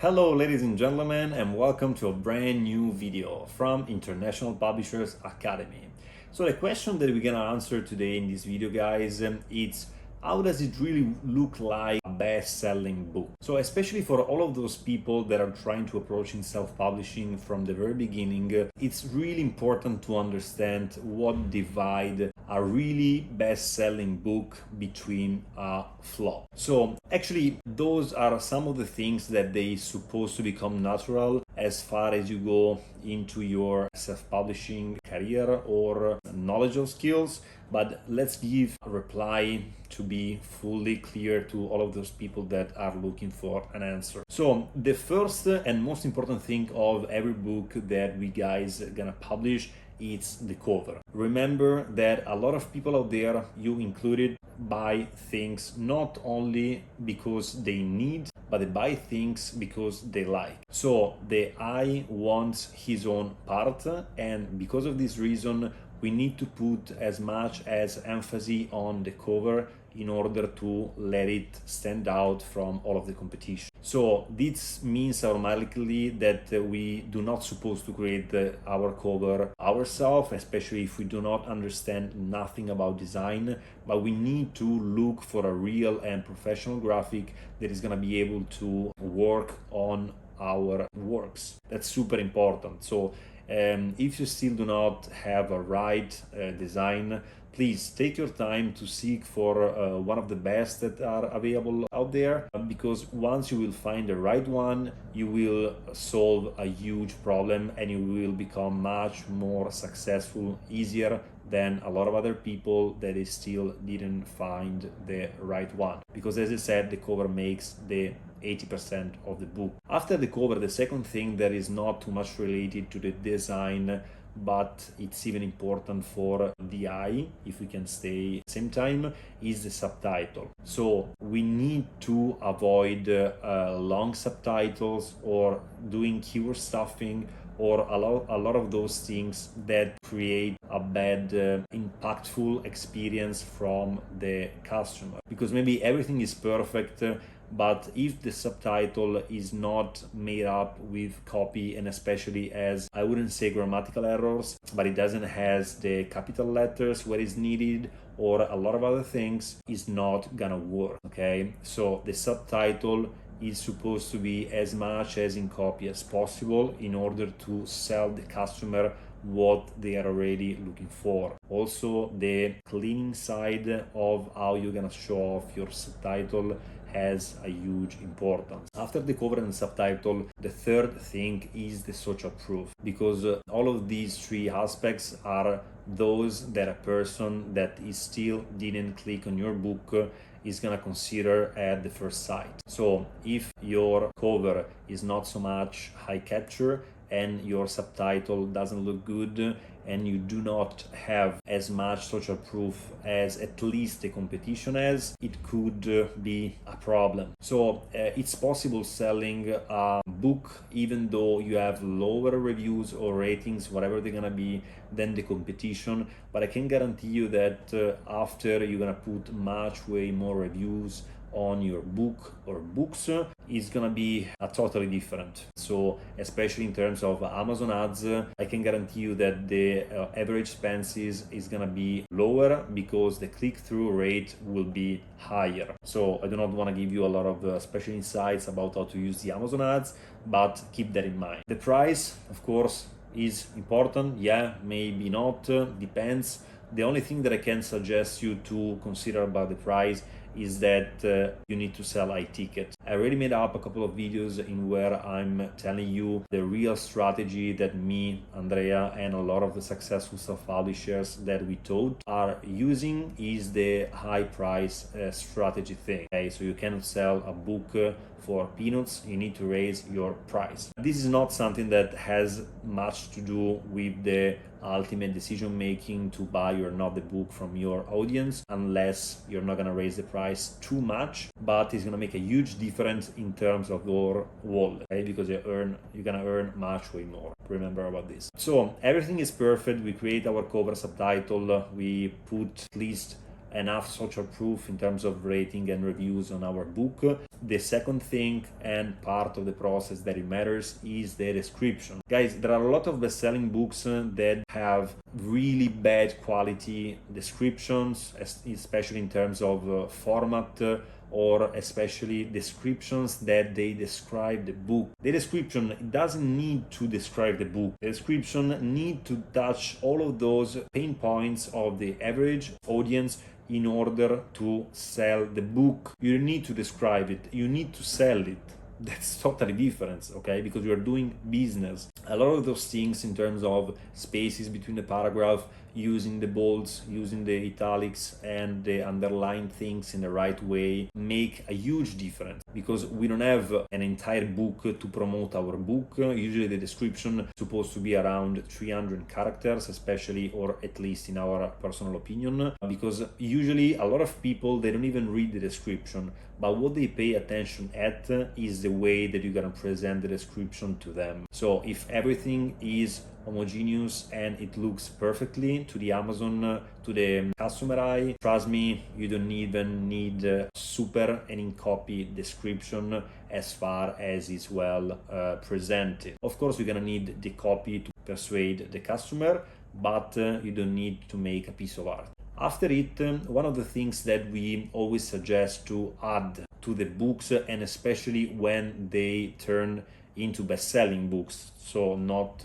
Hello ladies and gentlemen, and welcome to a brand new video from International Publishers Academy. So the question that we're gonna answer today in this video, guys, it's how does it really look like a best-selling book? So especially for all of those people that are trying to approaching self-publishing from the very beginning, it's really important to understand what divide a really best-selling book between a flop. So actually those are some of the things that they supposed to become natural as far as you go into your self-publishing career or knowledge of skills. But let's give a reply to be fully clear to all of those people that are looking for an answer. So the first and most important thing of every book that we guys gonna publish, it's the cover. Remember that a lot of people out there, you included, buy things not only because they need, but they buy things because they like. So the eye wants his own part, and because of this reason, we need to put as much as emphasis on the cover in order to let it stand out from all of the competition. So this means automatically that we do not supposed to create our cover ourselves, especially if we do not understand nothing about design, but we need to look for a real and professional graphic that is gonna be able to work on our works. That's super important. So if you still do not have a right design, please take your time to seek for one of the best that are available out there, because once you will find the right one, you will solve a huge problem and you will become much more successful, easier than a lot of other people that they still didn't find the right one. Because as I said, the cover makes the 80% of the book. After the cover, the second thing that is not too much related to the design, but it's even important for the eye, if we can stay at the same time, is the subtitle. So we need to avoid long subtitles or doing keyword stuffing or a lot of those things that create a bad impactful experience from the customer. Because maybe everything is perfect, but if the subtitle is not made up with copy, and especially as, I wouldn't say grammatical errors, but it doesn't has the capital letters where it's needed or a lot of other things, is not gonna work, okay? So the subtitle is supposed to be as much as in copy as possible in order to sell the customer what they are already looking for. Also, the cleaning side of how you're gonna show off your subtitle has a huge importance. After the cover and subtitle, the third thing is the social proof, because all of these three aspects are those that a person that is still didn't click on your book is gonna consider at the first sight. So if your cover is not so much high capture and your subtitle doesn't look good and you do not have as much social proof as at least the competition has, it could be a problem. So it's possible selling a book even though you have lower reviews or ratings, whatever they're gonna be, than the competition, but I can guarantee you that after you're gonna put much way more reviews on your book or books, is gonna be a totally different. So especially in terms of Amazon ads, I can guarantee you that the average expenses is gonna be lower because the click-through rate will be higher. So I do not want to give you a lot of special insights about how to use the Amazon ads, but keep that in mind. The price, of course, is important. Yeah, maybe not, depends. The only thing that I can suggest you to consider about the price is that you need to sell iTicket. I already made up a couple of videos in where I'm telling you the real strategy that me, Andrea, and a lot of the successful self-publishers that we taught are using is the high price strategy thing. Okay, so you cannot sell a book for peanuts, you need to raise your price. This is not something that has much to do with the ultimate decision making to buy or not the book from your audience, unless you're not going to raise the price too much, but it's going to make a huge difference in terms of your wallet, okay? Because you're going to earn much way more. Remember about this. So everything is perfect. We create our cover, subtitle, we put at least enough social proof in terms of rating and reviews on our book. The second thing and part of the process that it matters is the description. Guys, there are a lot of best-selling books that have really bad quality descriptions, especially in terms of format, or especially descriptions that they describe the book. The description doesn't need to describe the book. The description need to touch all of those pain points of the average audience in order to sell the book. You don't need to describe it, you need to sell it. That's totally different, okay? Because you're doing business. A lot of those things in terms of spaces between the paragraph, using the bolds, using the italics and the underlined things in the right way make a huge difference, because we don't have an entire book to promote our book. Usually the description is supposed to be around 300 characters, especially, or at least in our personal opinion, because usually a lot of people, they don't even read the description, but what they pay attention at is the way that you're gonna present the description to them. So if everything is homogeneous and it looks perfectly to the Amazon, to the customer eye, trust me, you don't even need super and in copy description as far as it's well presented. Of course, you're gonna need the copy to persuade the customer, but you don't need to make a piece of art. After it, one of the things that we always suggest to add to the books, and especially when they turn into best-selling books, so not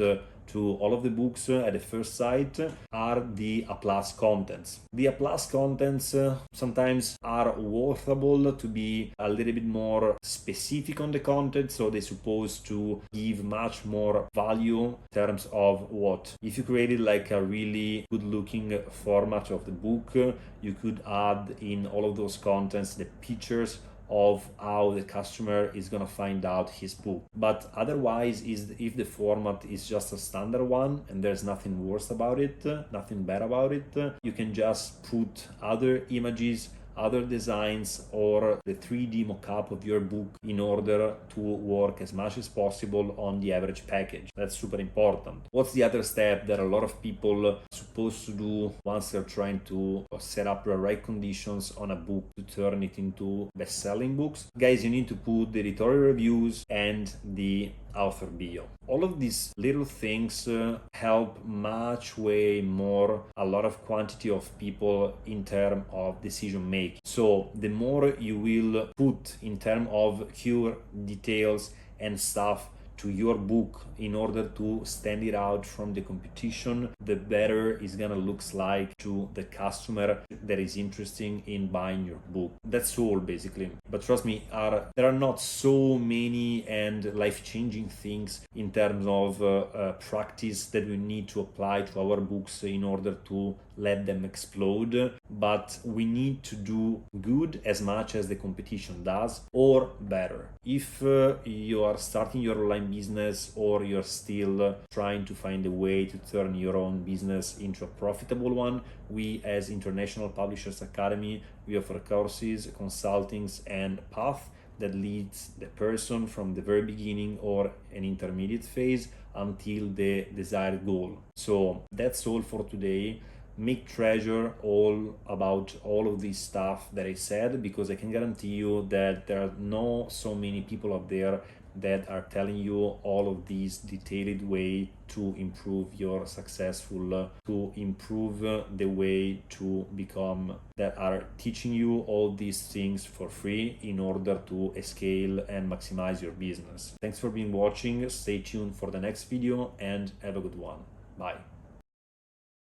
to all of the books at the first sight, are the A+ contents. The A+ contents sometimes are worthable to be a little bit more specific on the content, so they're supposed to give much more value in terms of what. If you created like a really good looking format of the book, you could add in all of those contents the pictures of how the customer is gonna find out his book. But otherwise, if the format is just a standard one and there's nothing worse about it, nothing bad about it, you can just put other images, other designs, or the 3D mock-up of your book in order to work as much as possible on the average package. That's super important. What's the other step that a lot of people are supposed to do once they're trying to set up the right conditions on a book to turn it into best-selling books? Guys, you need to put the editorial reviews and the author bio. All of these little things help much way more a lot of quantity of people in terms of decision making. So the more you will put in terms of pure details and stuff to your book in order to stand it out from the competition, the better it's gonna looks like to the customer that is interested in buying your book. That's all basically. But trust me, there are not so many and life-changing things in terms of practice that we need to apply to our books in order to let them explode, but we need to do good as much as the competition does, or better. If you are starting your online business, or you're still trying to find a way to turn your own business into a profitable one, we as International Publishers Academy, we offer courses, consultings, and path that leads the person from the very beginning or an intermediate phase until the desired goal. So that's all for today. Make treasure all about all of this stuff that I said, because I can guarantee you that there are not so many people out there that are telling you all of these detailed way to improve your successful, to improve the way to become, that are teaching you all these things for free in order to scale and maximize your business. Thanks for being watching. Stay tuned for the next video and have a good one. Bye.